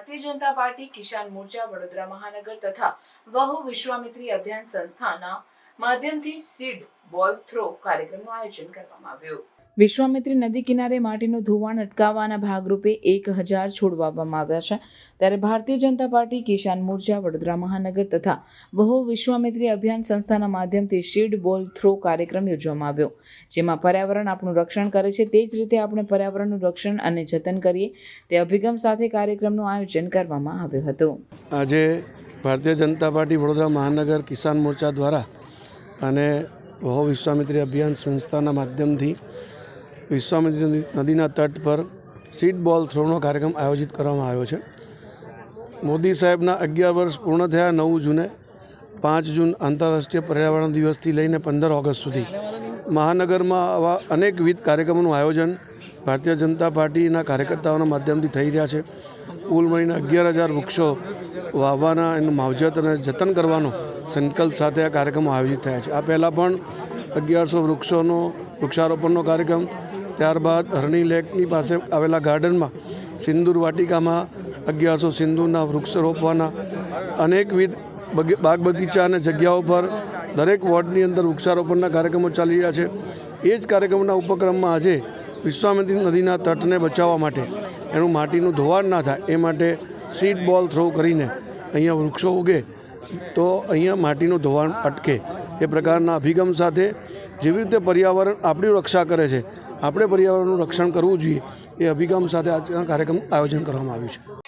Bharatiya Janata party કિસાન મોરચા વડોદરા મહાનગર તથા વહુ વિશ્વામિત્રી અભિયાન સંસ્થાના માધ્યમથી સીડ બોલ થ્રો કાર્યક્રમનું આયોજન કરવામાં આવ્યું। વિશ્વામિત્રી નદી કિનારે માટીનું ધોવાણ અટકાવવાના ભાગરૂપે 1000 છોડ વાવવામાં આવ્યા છે। ત્યારે ભારતીય જનતા પાર્ટી કિસાન મોરચા વડોદરા મહાનગર તથા વહુ વિશ્વામિત્રી અભિયાન સંસ્થાના માધ્યમથી સીડ બોલ થ્રો કાર્યક્રમ યોજવામાં આવ્યો, જેમાં પર્યાવરણ આપણું રક્ષણ કરે છે તે જ રીતે આપણે પર્યાવરણનું રક્ષણ અને જતન કરીએ તે અભિગમ સાથે કાર્યક્રમનું આયોજન કરવામાં આવ્યું હતું। આજે ભારતીય જનતા પાર્ટી વડોદરા મહાનગર કિસાન મોરચા દ્વારા અને વહુ વિશ્વામિત્રી અભિયાન સંસ્થાના માધ્યમથી વિશ્વામિત્રી નદીના તટ પર સીડ બોલ થ્રોનો કાર્યક્રમ આયોજિત કરવામાં આવ્યો છે। મોદી સાહેબના 11 વર્ષ પૂર્ણ થયા 9 જૂને 5 જૂન આંતરરાષ્ટ્રીય પર્યાવરણ દિવસથી લઈને 15 ઓગસ્ટ સુધી મહાનગરમાં આવા અનેકવિધ કાર્યક્રમોનું આયોજન ભારતીય જનતા પાર્ટીના કાર્યકર્તાઓના માધ્યમથી થઈ રહ્યા છે। કુલ મળીને 11000 વૃક્ષો વાવવાના એનું માવજત અને જતન કરવાનો સંકલ્પ સાથે આ કાર્યક્રમો આયોજિત થયા છે। આ પહેલાં પણ 1100 વૃક્ષોનો વૃક્ષારોપણનો કાર્યક્રમ, ત્યારબાદ હરણી લેકની પાસે આવેલા ગાર્ડનમાં સિંદૂર વાટિકામાં 1100 સિંદૂરના વૃક્ષ રોપવાના અનેકવિધ બાગ બગીચા અને જગ્યાઓ પર દરેક વોર્ડની અંદર વૃક્ષારોપણના કાર્યક્રમો ચાલી રહ્યા છે। એ જ કાર્યક્રમના ઉપક્રમમાં આજે વિશ્વામિત્રી નદીના તટને બચાવવા માટે એનું માટીનું ધોવાણ ના થાય એ માટે સીડ બોલ થ્રો કરીને અહીંયા વૃક્ષો ઉગે તો અહીંયા માટીનું ધોવાણ અટકે એ પ્રકારના અભિગમ સાથે જેવી રીતે પર્યાવરણ આપણી રક્ષા કરે છે આપણે પર્યાવરણનું રક્ષણ કરવું જોઈએ એ અભિગમ સાથે આજના કાર્યક્રમ આયોજન કરવામાં આવ્યું છે।